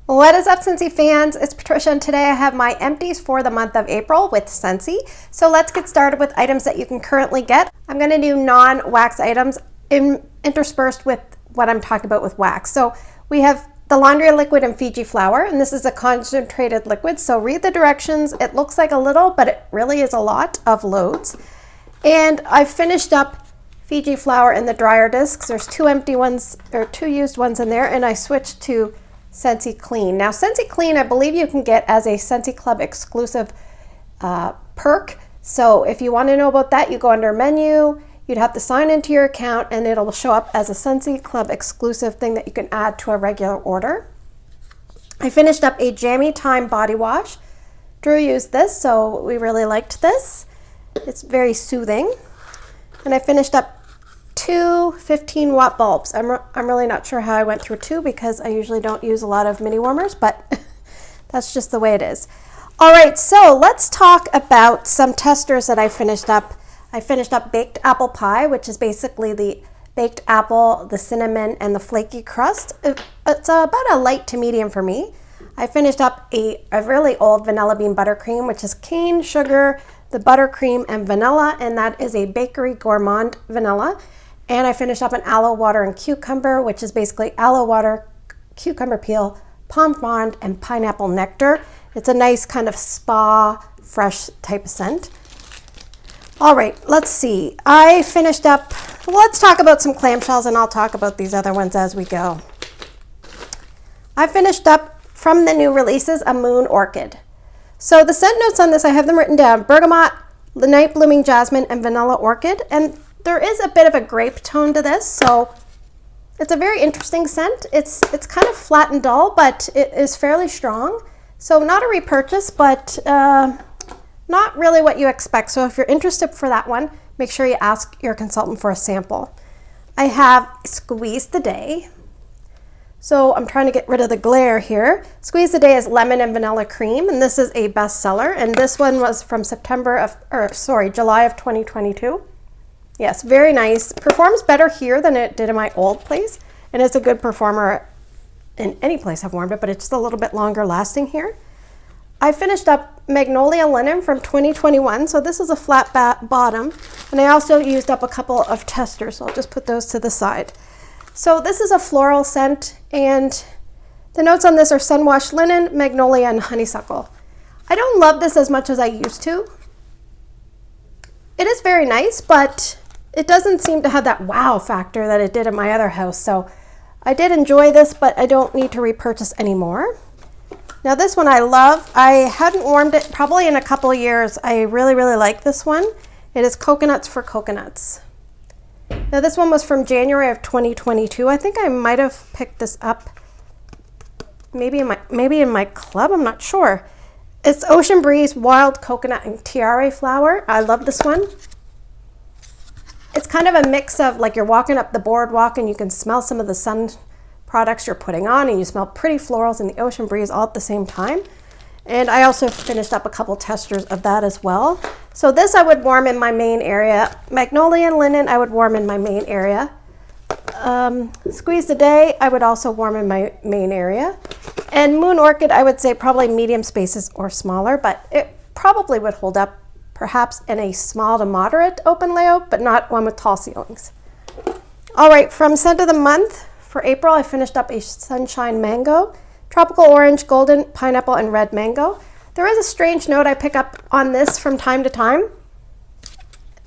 What is up, Scentsy fans? It's Patricia, and today I have my empties for the month of April with Scentsy. So let's get started with items that you can currently get. I'm going to do non-wax items interspersed with what I'm talking about with wax. So we have the laundry liquid and Fiji flower, and this is a concentrated liquid. So read the directions. It looks like a little, but it really is a lot of loads. And I finished up Fiji flower in the dryer discs. There's two empty ones or two used ones in there, and I switched to Scentsy Clean. Now Scentsy Clean, I believe you can get as a Scentsy Club exclusive perk. So if you want to know about that, you go under menu, you'd have to sign into your account, and it'll show up as a Scentsy Club exclusive thing that you can add to a regular order. I finished up a Jammy Time body wash. Drew used this, so we really liked this. It's very soothing. And I finished up two 15-watt bulbs. I'm really not sure how I went through two because I usually don't use a lot of mini warmers, but that's just the way it is. All right, so let's talk about some testers that I finished up. I finished up baked apple pie, which is basically the baked apple, the cinnamon, and the flaky crust. It's about a light to medium for me. I finished up a really old vanilla bean buttercream, which is cane, sugar, the buttercream, and vanilla, and that is a Bakery Gourmand vanilla. And I finished up an aloe water and cucumber, which is basically aloe water, cucumber peel, palm frond, and pineapple nectar. It's a nice kind of spa, fresh type of scent. All right, let's see. I finished up, let's talk about some clamshells, and I'll talk about these other ones as we go. I finished up from the new releases a Moon Orchid. So the scent notes on this, I have them written down: bergamot, the night blooming jasmine, and vanilla orchid. And there is a bit of a grape tone to this, so it's a very interesting scent. It's kind of flat and dull, but it is fairly strong. So not a repurchase, but not really what you expect. So if you're interested for that one, make sure you ask your consultant for a sample. I have Squeeze the Day. So I'm trying to get rid of the glare here. Squeeze the Day is lemon and vanilla cream, and this is a bestseller. And this one was from July of 2022. Yes, very nice. Performs better here than it did in my old place, and it's a good performer in any place I've warmed it, but it's just a little bit longer lasting here. I finished up Magnolia Linen from 2021, so this is a flat bottom, and I also used up a couple of testers, so I'll just put those to the side. So this is a floral scent, and the notes on this are sun-washed linen, magnolia, and honeysuckle. I don't love this as much as I used to. It is very nice, but it doesn't seem to have that wow factor that it did at my other house. So I did enjoy this, but I don't need to repurchase anymore. Now this one I love. I hadn't warmed it probably in a couple of years. I really, really like this one. It is Coconuts for Coconuts. Now this one was from January of 2022. I think I might have picked this up maybe in my club. I'm not sure. It's Ocean Breeze, Wild Coconut, and Tiare Flower. I love this one. It's kind of a mix of, like, you're walking up the boardwalk and you can smell some of the sun products you're putting on, and you smell pretty florals and the Ocean Breeze all at the same time. And I also finished up a couple testers of that as well. So this I would warm in my main area. Magnolia and Linen I would warm in my main area. Squeeze the Day I would also warm in my main area. And Moon Orchid I would say probably medium spaces or smaller, but it probably would hold up perhaps in a small to moderate open layout, but not one with tall ceilings. All right, from scent of the month for April, I finished up a Sunshine Mango, Tropical Orange, Golden Pineapple, and Red Mango. There is a strange note I pick up on this from time to time.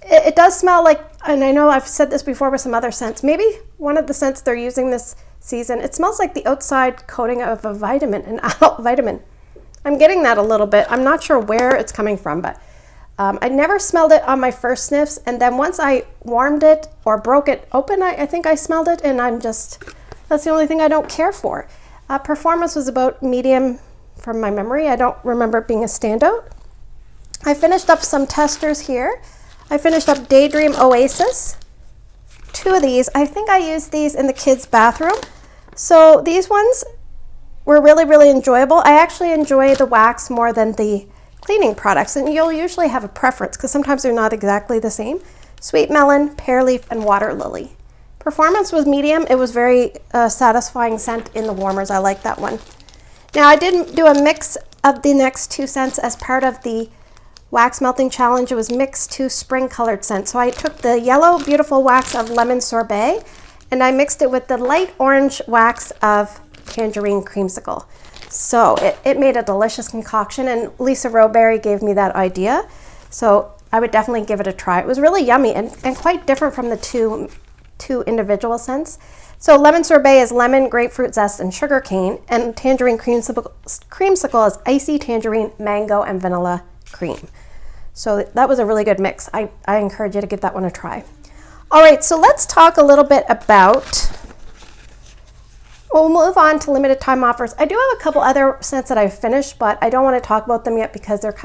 It does smell like, and I know I've said this before with some other scents, maybe one of the scents they're using this season, it smells like the outside coating of a vitamin, an adult vitamin. I'm getting that a little bit. I'm not sure where it's coming from, but I never smelled it on my first sniffs, and then once I warmed it or broke it open, I think I smelled it, and that's the only thing I don't care for. Performance was about medium from my memory. I don't remember it being a standout. I finished up some testers here. I finished up Daydream Oasis. Two of these. I think I used these in the kids' bathroom. So these ones were really, really enjoyable. I actually enjoy the wax more than the cleaning products, and you'll usually have a preference because sometimes they're not exactly the same. Sweet Melon, Pear Leaf, and Water Lily. Performance was medium. It was very satisfying scent in the warmers. I like that one. Now I didn't do a mix of the next two scents as part of the wax melting challenge. It was mixed to spring colored scents. So I took the yellow beautiful wax of lemon sorbet and I mixed it with the light orange wax of tangerine creamsicle. So it made a delicious concoction, and Lisa Roberry gave me that idea. So I would definitely give it a try. It was really yummy and quite different from the two individual scents. So lemon sorbet is lemon, grapefruit zest, and sugar cane, and tangerine creamsicle is icy tangerine, mango, and vanilla cream. So that was a really good mix. I encourage you to give that one a try. All right, so let's talk a little bit about, we'll move on to limited time offers. I do have a couple other scents that I've finished, but I don't want to talk about them yet because they're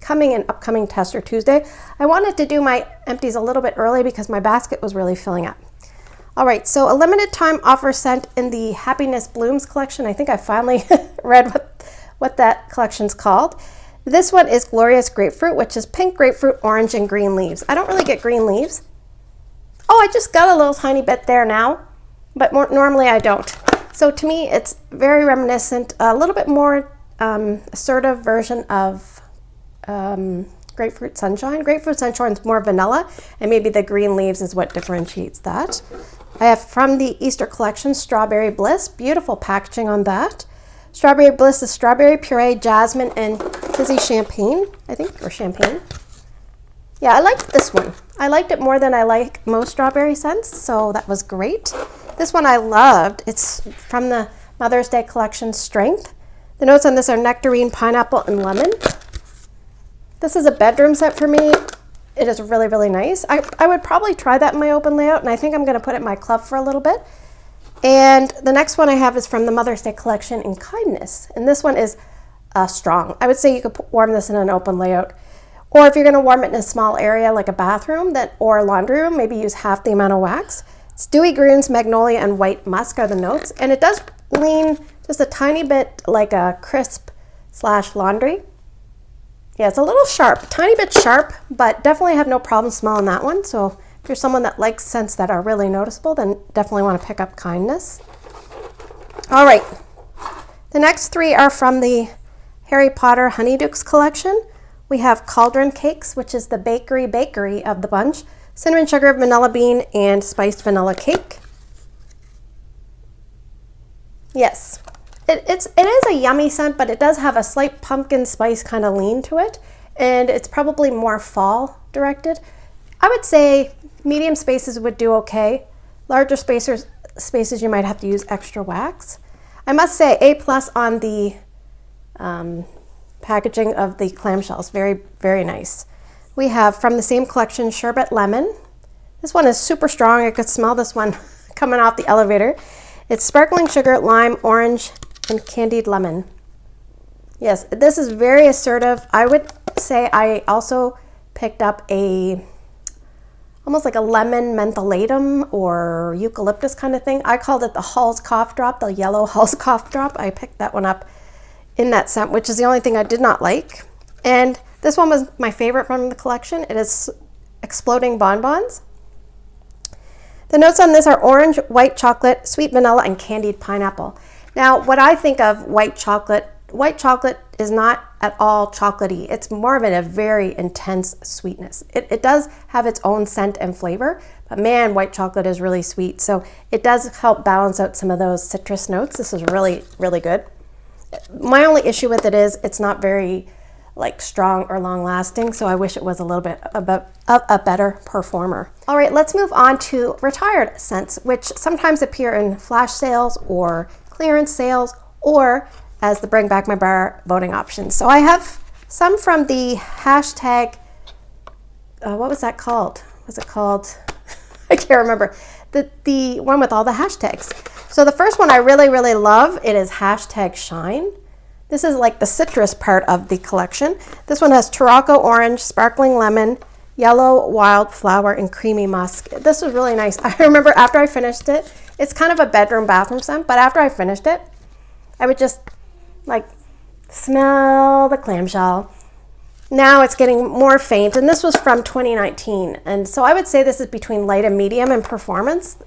coming in upcoming Tester Tuesday. I wanted to do my empties a little bit early because my basket was really filling up. All right, so a limited time offer scent in the Happiness Blooms collection. I think I finally read what that collection's called. This one is Glorious Grapefruit, which is pink grapefruit, orange, and green leaves. I don't really get green leaves. Oh, I just got a little tiny bit there now, but normally I don't. So to me, it's very reminiscent, a little bit more assertive version of Grapefruit Sunshine. Grapefruit Sunshine is more vanilla, and maybe the green leaves is what differentiates that. I have from the Easter collection, Strawberry Bliss. Beautiful packaging on that. Strawberry Bliss is strawberry puree, jasmine, and fizzy champagne, I think, or champagne. Yeah, I liked this one. I liked it more than I like most strawberry scents, so that was great. This one I loved. It's from the Mother's Day collection, Strength. The notes on this are nectarine, pineapple, and lemon. This is a bedroom scent for me. It is really, really nice. I would probably try that in my open layout, and I think I'm going to put it in my club for a little bit. And the next one I have is from the Mother's Day collection in Kindness. And this one is strong. I would say you could warm this in an open layout. Or if you're going to warm it in a small area like a bathroom or a laundry room, maybe use half the amount of wax. It's dewy greens, magnolia, and white musk are the notes. And it does lean just a tiny bit like a crisp / laundry. Yeah, it's a little sharp, tiny bit sharp, but definitely have no problem smelling that one. So if you're someone that likes scents that are really noticeable, then definitely want to pick up Kindness. All right, the next three are from the Harry Potter Honeydukes collection. We have Cauldron Cakes, which is the bakery of the bunch. Cinnamon sugar, vanilla bean, and spiced vanilla cake. Yes, it is a yummy scent, but it does have a slight pumpkin spice kind of lean to it, and it's probably more fall directed. I would say medium spaces would do okay. Larger spaces you might have to use extra wax. I must say A+ on the packaging of the clamshells. Very, very nice. We have from the same collection, Sherbet Lemon. This one is super strong. I could smell this one coming off the elevator. It's sparkling sugar, lime, orange, and candied lemon. Yes, this is very assertive. I would say I also picked up almost like a lemon mentholatum or eucalyptus kind of thing. I called it the Hall's Cough Drop, the yellow Hall's Cough Drop. I picked that one up in that scent, which is the only thing I did not like. And this one was my favorite from the collection. It is Exploding Bonbons. The notes on this are orange, white chocolate, sweet vanilla, and candied pineapple. Now, what I think of white chocolate is not at all chocolatey. It's more of a very intense sweetness. It does have its own scent and flavor, but man, white chocolate is really sweet. So it does help balance out some of those citrus notes. This is really, really good. My only issue with it is it's not very strong or long lasting, so I wish it was a little bit of a better performer. All right, let's move on to retired scents, which sometimes appear in flash sales or clearance sales, or as the Bring Back My Bar voting options. So I have some from the hashtag, what was that called? Was it called? I can't remember. The one with all the hashtags. So the first one I really, really love, it is hashtag Shine. This is like the citrus part of the collection. This one has Tarocco orange, sparkling lemon, yellow wildflower, and creamy musk. This was really nice. I remember after I finished it, it's kind of a bedroom bathroom scent, but after I finished it, I would just smell the clamshell. Now it's getting more faint, and this was from 2019. And so I would say this is between light and medium in performance.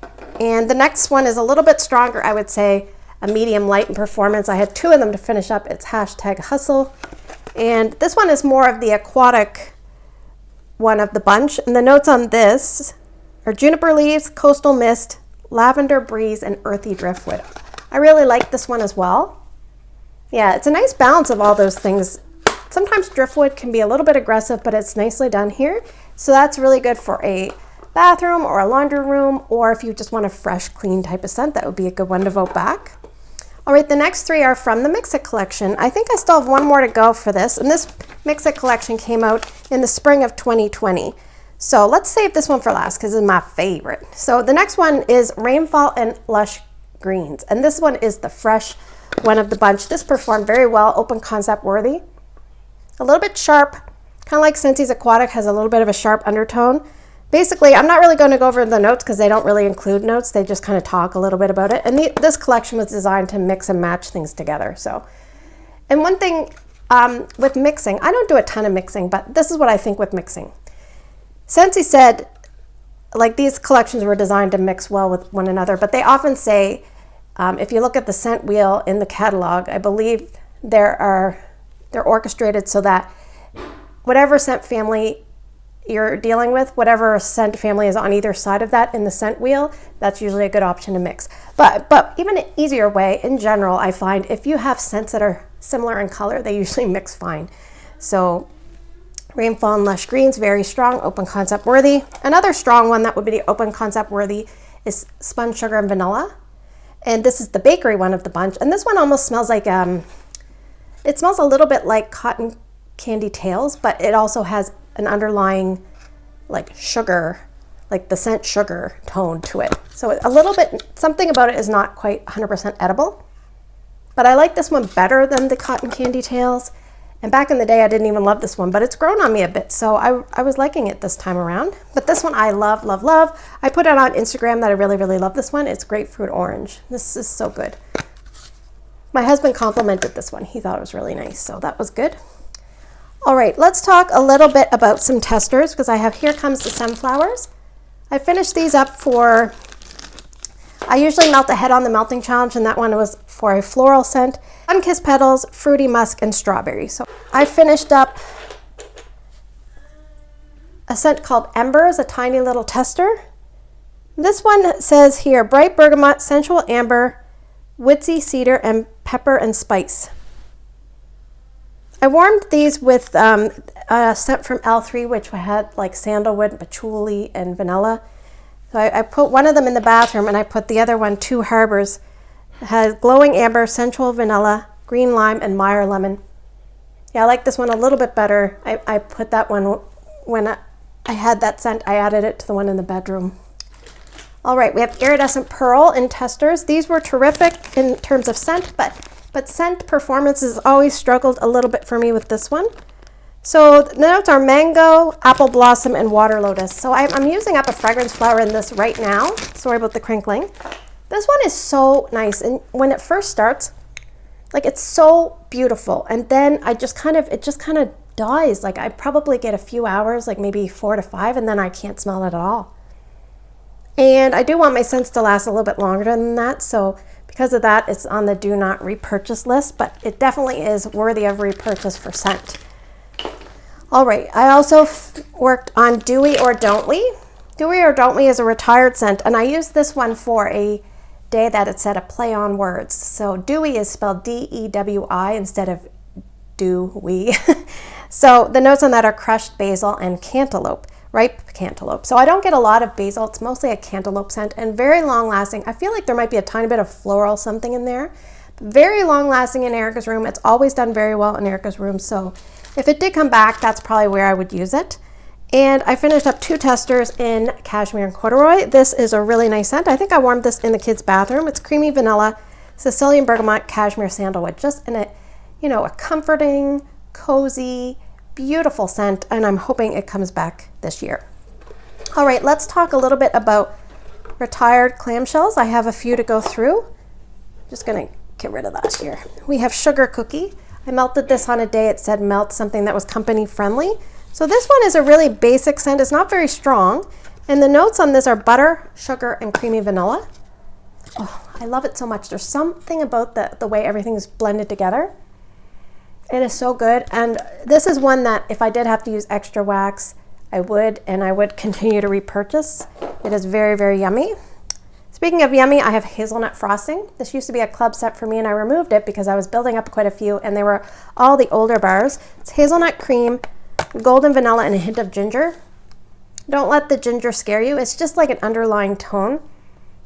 And the next one is a little bit stronger, I would say, a medium light in performance. I had 2 of them to finish up. It's #hustle. And this one is more of the aquatic one of the bunch. And the notes on this are juniper leaves, coastal mist, lavender breeze, and earthy driftwood. I really like this one as well. Yeah, it's a nice balance of all those things. Sometimes driftwood can be a little bit aggressive, but it's nicely done here. So that's really good for a bathroom or a laundry room, or if you just want a fresh, clean type of scent, that would be a good one to vote back. All right, the next 3 are from the Misc collection. I think I still have 1 more to go for this, and this Misc collection came out in the spring of 2020. So let's save this one for last because it's my favorite. So the next one is Rainfall and Lush Greens, and this one is the fresh one of the bunch. This performed very well, open concept worthy. A little bit sharp, kind of like Scentsy's Aquatic has a little bit of a sharp undertone. Basically, I'm not really going to go over the notes because they don't really include notes. They just kind of talk a little bit about it. And this collection was designed to mix and match things together. So, and one thing with mixing, I don't do a ton of mixing, but this is what I think with mixing. Scentsy said, like, these collections were designed to mix well with one another, but they often say, if you look at the scent wheel in the catalog, I believe they're orchestrated so that whatever scent family you're dealing with, whatever scent family is on either side of that in the scent wheel, that's usually a good option to mix. But even an easier way, in general, I find if you have scents that are similar in color, they usually mix fine. So Rainfall and Lush Greens, very strong, open concept worthy. Another strong one that would be open concept worthy is Spun Sugar and Vanilla. And this is the bakery one of the bunch. And this one almost smells like, it smells a little bit like cotton candy tails, but it also has an underlying like sugar, like the scent sugar tone to it. So a little bit, something about it is not quite 100% edible, but I like this one better than the cotton candy tails. And back in the day, I didn't even love this one, but it's grown on me a bit. So I was liking it this time around, but this one I love, love, love. I put it on Instagram that I really, really love this one. It's grapefruit orange. This is so good. My husband complimented this one. He thought it was really nice, so that was good. All right, let's talk a little bit about some testers because I have Here Comes the Sunflowers. I finished these up for, I usually melt ahead on the melting challenge, and that one was for a floral scent, sun-kissed petals, fruity musk, and strawberry. So I finished up a scent called Embers, a tiny little tester. This one says here, bright bergamot, sensual amber, woodsy cedar, and pepper and spice. I warmed these with a scent from L3, which had like sandalwood, patchouli, and vanilla. So I put one of them in the bathroom, and I put the other one, Two Harbors. It has glowing amber, sensual vanilla, green lime, and Meyer lemon. Yeah, I like this one a little bit better. I put that one when I had that scent. I added it to the one in the bedroom. All right, we have Iridescent Pearl in testers. These were terrific in terms of scent, but scent performance has always struggled a little bit for me with this one. So the notes are mango, apple blossom, and water lotus. So I'm using up a fragrance flower in this right now. Sorry about the crinkling. This one is so nice, and when it first starts, like, it's so beautiful, and then it just kind of dies. Like, I probably get a few hours, like maybe 4 to 5, and then I can't smell it at all. And I do want my scents to last a little bit longer than that, so because of that, it's on the do not repurchase list, but it definitely is worthy of repurchase for scent. All right, I also worked on Dewy or Don't We. Dewy or Don't We is a retired scent, and I used this one for a day that it said a play on words. So Dewy is spelled D-E-W-I instead of do-we. So the notes on that are crushed basil and cantaloupe, ripe cantaloupe. So I don't get a lot of basil. It's mostly a cantaloupe scent and very long lasting. I feel like there might be a tiny bit of floral something in there. Very long lasting in Erica's room. It's always done very well in Erica's room. So if it did come back, that's probably where I would use it. And I finished up 2 testers in Cashmere and Corduroy. This is a really nice scent. I think I warmed this in the kids' bathroom. It's creamy vanilla, Sicilian bergamot, cashmere sandalwood. Just in a, a comforting, cozy, beautiful scent, and I'm hoping it comes back this year. All right, let's talk a little bit about retired clamshells. I have a few to go through. Just gonna get rid of that here. We have Sugar Cookie. I melted this on a day. It said melt something that was company friendly. So this one is a really basic scent. It's not very strong. And the notes on this are butter, sugar, and creamy vanilla. Oh, I love it so much. There's something about the way everything is blended together. It is so good. And this is one that if I did have to use extra wax, I would, and I would continue to repurchase. It is very, very yummy. Speaking of yummy, I have hazelnut frosting. This used to be a club set for me, and I removed it because I was building up quite a few, and they were all the older bars. It's hazelnut cream, golden vanilla, and a hint of ginger. Don't let the ginger scare you. It's just like an underlying tone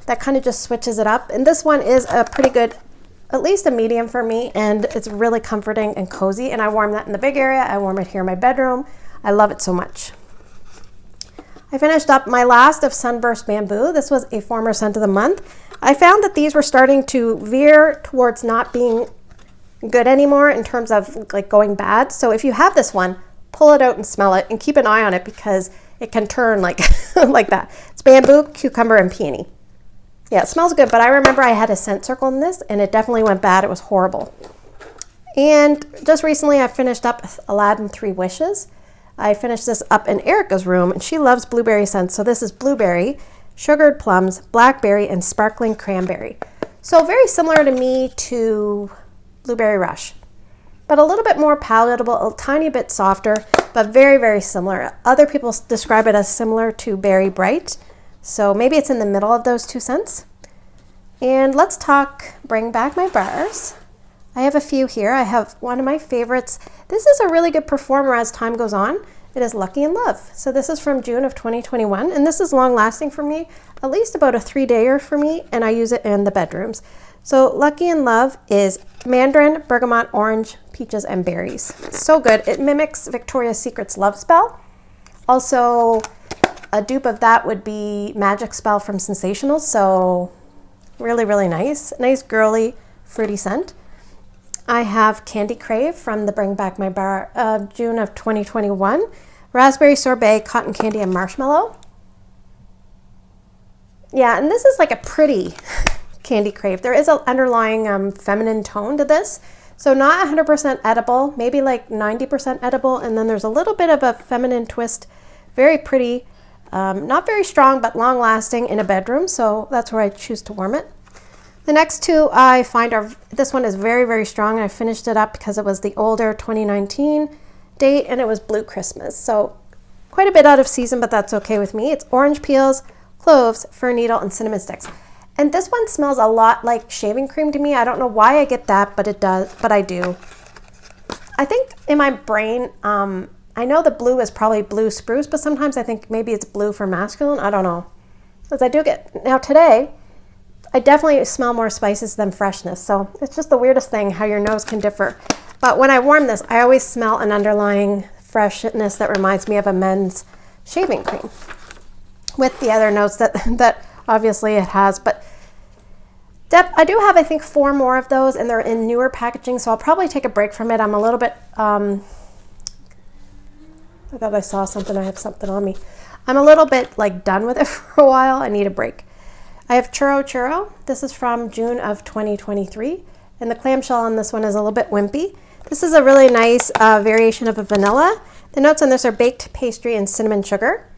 that kind of just switches it up. And this one is a pretty good, at least a medium for me, and it's really comforting and cozy. And I warm that in the big area. I warm it here in my bedroom. I love it so much. I finished up my last of Sunburst Bamboo. This was a former scent of the month. I found that these were starting to veer towards not being good anymore in terms of like going bad. So if you have this one, pull it out and smell it and keep an eye on it because it can turn like like that. It's bamboo, cucumber, and peony. Yeah, it smells good, but I remember I had a scent circle in this and it definitely went bad. It was horrible. And just recently I finished up Aladdin 3 Wishes. I finished this up in Erica's room and she loves blueberry scents. So this is blueberry, sugared plums, blackberry, and sparkling cranberry. So very similar to me to Blueberry Rush, but a little bit more palatable, a tiny bit softer, but very, very similar. Other people describe it as similar to Berry Bright. So maybe it's in the middle of those two scents. And let's talk Bring Back My Bars. I have a few here. I have one of my favorites. This is a really good performer as time goes on. It is Lucky in Love. So this is from June of 2021, and this is long lasting for me, at least about a 3-dayer for me, and I use it in the bedrooms. So Lucky in Love is mandarin, bergamot, orange, peaches, and berries. It's so good. It mimics Victoria's Secret's Love Spell. Also, a dupe of that would be Magic Spell from Sensational. So really, really nice. Nice girly, fruity scent. I have Candy Crave from the Bring Back My Bar June of 2021. Raspberry sorbet, cotton candy, and marshmallow. Yeah, and this is like a pretty Candy Crave. There is an underlying feminine tone to this. So not 100% edible, maybe like 90% edible. And then there's a little bit of a feminine twist. Very pretty. Not very strong, but long lasting in a bedroom. So that's where I choose to warm it. The next two I find are, this one is very, very strong. I finished it up because it was the older 2019 date and it was Blue Christmas. So quite a bit out of season, but that's okay with me. It's orange peels, cloves, fir needle, and cinnamon sticks. And this one smells a lot like shaving cream to me. I don't know why I get that, but it does, but I do. I think in my brain, I know the blue is probably blue spruce, but sometimes I think maybe it's blue for masculine. I don't know. Because I do get, now today, I definitely smell more spices than freshness. So it's just the weirdest thing how your nose can differ. But when I warm this, I always smell an underlying freshness that reminds me of a men's shaving cream with the other notes that obviously it has. But I do have, I think, 4 more of those and they're in newer packaging. So I'll probably take a break from it. I'm a little bit, I thought I saw something. I have something on me. I'm a little bit like done with it for a while. I need a break. I have Churro Churro. This is from June of 2023. And the clamshell on this one is a little bit wimpy. This is a really nice variation of a vanilla. The notes on this are baked pastry and cinnamon sugar.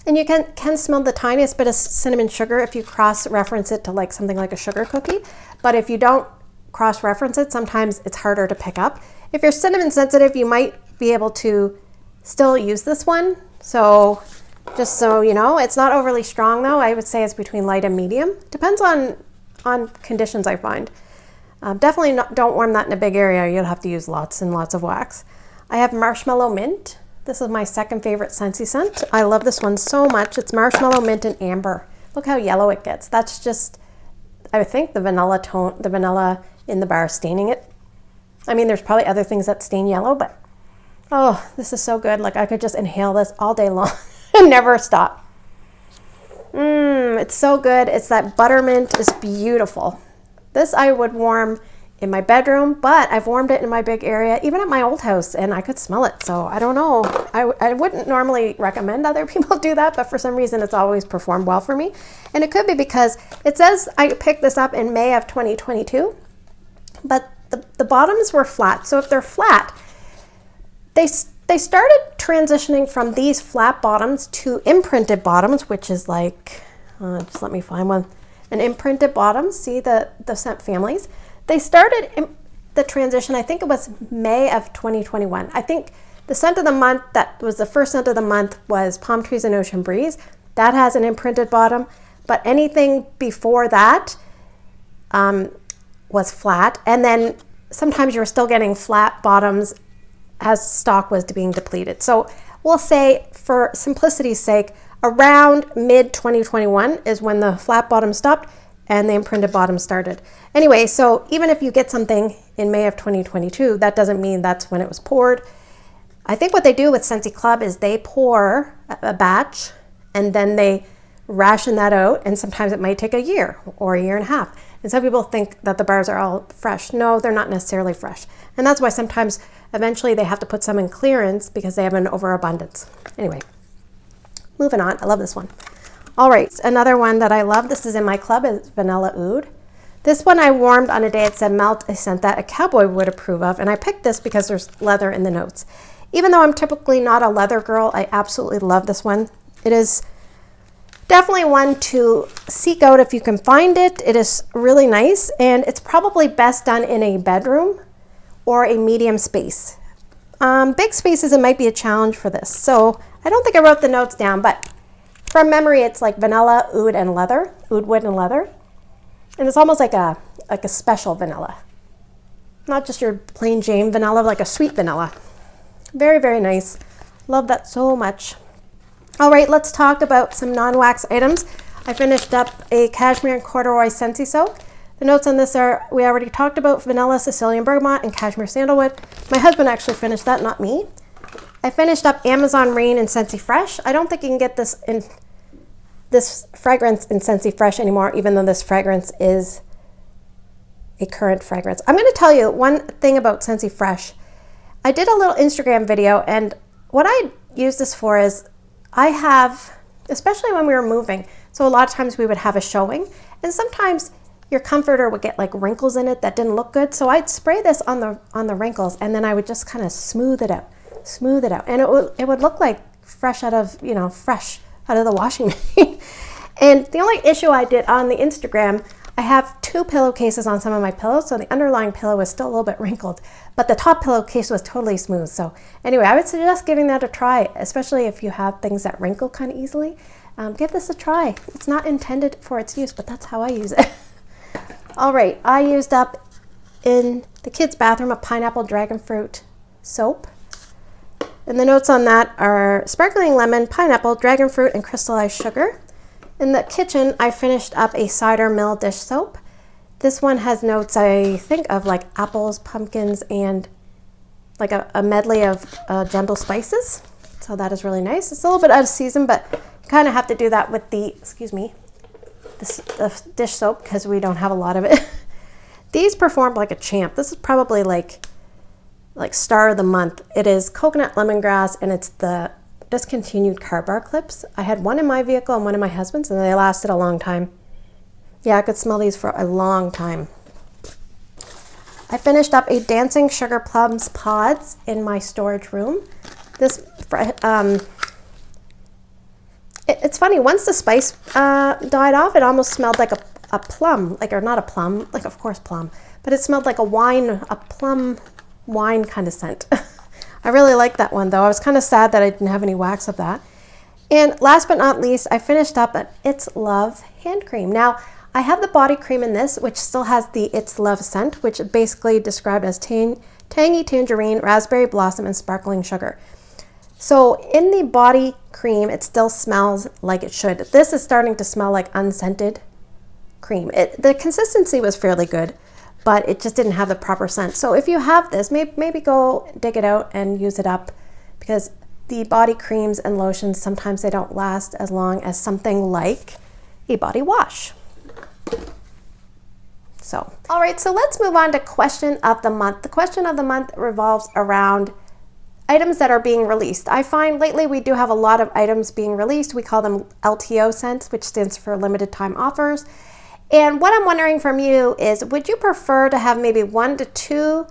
And you can smell the tiniest bit of cinnamon sugar if you cross-reference it to like something like a sugar cookie. But if you don't cross-reference it, sometimes it's harder to pick up. If you're cinnamon sensitive, you might be able to still use this one. So just so you know, it's not overly strong though. I would say it's between light and medium. Depends on conditions, I find. Definitely don't warm that in a big area. You'll have to use lots and lots of wax. I have Marshmallow Mint. This is my second favorite Scentsy scent. I love this one so much. It's marshmallow, mint, and amber. Look how yellow it gets. That's just, I think the vanilla tone, the vanilla in the bar staining it. I mean, there's probably other things that stain yellow, but oh, this is so good. Like I could just inhale this all day long and never stop. It's so good. It's that buttermint is beautiful. This I would warm in my bedroom, but I've warmed it in my big area, even at my old house, and I could smell it. So I don't know. I wouldn't normally recommend other people do that, but for some reason it's always performed well for me. And it could be because it says I picked this up in May of 2022, but the bottoms were flat. So if they're flat, they started transitioning from these flat bottoms to imprinted bottoms, which is like, just let me find one. and imprinted bottoms. See the scent families. They started the transition, I think it was May of 2021. I think the scent of the month, that was the first scent of the month, was Palm Trees and Ocean Breeze. That has an imprinted bottom, but anything before that was flat. And then sometimes you were still getting flat bottoms as stock was being depleted. So we'll say, for simplicity's sake, around mid 2021 is when the flat bottom stopped and the imprinted bottom started. Anyway, so even if you get something in May of 2022, that doesn't mean that's when it was poured. I think what they do with Scentsy Club is they pour a batch and then they ration that out, and sometimes it might take a year or a year and a half. And some people think that the bars are all fresh. No, they're not necessarily fresh. And that's why sometimes eventually they have to put some in clearance because they have an overabundance. Anyway, moving on. I love this one. All right, another one that I love, this is in my club, is Vanilla Oud. This one I warmed on a day it said melt, a scent that a cowboy would approve of, and I picked this because there's leather in the notes. Even though I'm typically not a leather girl, I absolutely love this one. It is definitely one to seek out if you can find it. It is really nice, and it's probably best done in a bedroom or a medium space. Big spaces, it might be a challenge for this. So I don't think I wrote the notes down, but from memory, it's like vanilla, oud, and leather, oud wood and leather. And it's almost like a special vanilla. Not just your plain Jane vanilla, like a sweet vanilla. Very, very nice. Love that so much. All right, let's talk about some non-wax items. I finished up a cashmere and corduroy Scentsy soak. The notes on this are, we already talked about vanilla, Sicilian bergamot, and cashmere sandalwood. My husband actually finished that, not me. I finished up Amazon Rain and Scentsy Fresh. I don't think you can get this fragrance in Scentsy Fresh anymore, even though this fragrance is a current fragrance. I'm going to tell you one thing about Scentsy Fresh. I did a little Instagram video, and what I use this for is I have, especially when we were moving, so a lot of times we would have a showing, and sometimes your comforter would get like wrinkles in it that didn't look good. So I'd spray this on the wrinkles, and then I would just kind of smooth it out, and it would look like fresh out of the washing machine. And the only issue I did on the Instagram, I have 2 pillowcases on some of my pillows, so the underlying pillow is still a little bit wrinkled, but the top pillowcase was totally smooth. So anyway, I would suggest giving that a try, especially if you have things that wrinkle kind of easily. Give this a try. It's not intended for its use, but that's how I use it. All right, I used up in the kids' bathroom a pineapple dragon fruit soap. And the notes on that are sparkling lemon, pineapple, dragon fruit, and crystallized sugar. In the kitchen, I finished up a cider mill dish soap. This one has notes, I think, of like apples, pumpkins, and like a medley of gentle spices. So that is really nice. It's a little bit out of season, but you kind of have to do that with the dish soap because we don't have a lot of it. These performed like a champ. This is probably like star of the month. It is coconut lemongrass, and it's the discontinued car bar clips. I had one in my vehicle and one in my husband's, and they lasted a long time. Yeah, I could smell these for a long time. I finished up a Dancing Sugar Plums pods in my storage room. This, it's funny, once the spice died off, it almost smelled like a plum, or not a plum, like of course plum, but it smelled like a plum wine kind of scent. I really like that one though. I was kind of sad that I didn't have any wax of that. And last but not least, I finished up an It's Love hand cream. Now, I have the body cream in this, which still has the It's Love scent, which is basically described as tangy tangerine, raspberry blossom, and sparkling sugar. So in the body cream, it still smells like it should. This is starting to smell like unscented cream. The consistency was fairly good, but it just didn't have the proper scent. So if you have this, maybe go dig it out and use it up, because the body creams and lotions, sometimes they don't last as long as something like a body wash. So, all right, so let's move on to question of the month. The question of the month revolves around items that are being released. I find lately we do have a lot of items being released. We call them LTO scents, which stands for limited time offers. And what I'm wondering from you is, would you prefer to have maybe 1 to 2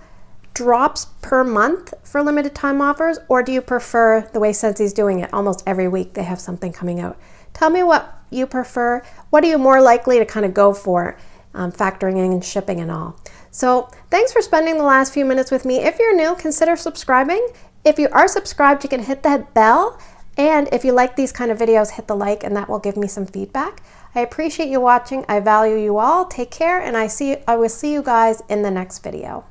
drops per month for limited time offers, or do you prefer the way Scentsy's doing it? Almost every week they have something coming out. Tell me what you prefer? What are you more likely to kind of go for, factoring in shipping and all? So thanks for spending the last few minutes with me. If you're new, consider subscribing. If you are subscribed, you can hit that bell. And if you like these kind of videos, hit the like, and that will give me some feedback. I appreciate you watching. I value you all. Take care, and I will see you guys in the next video.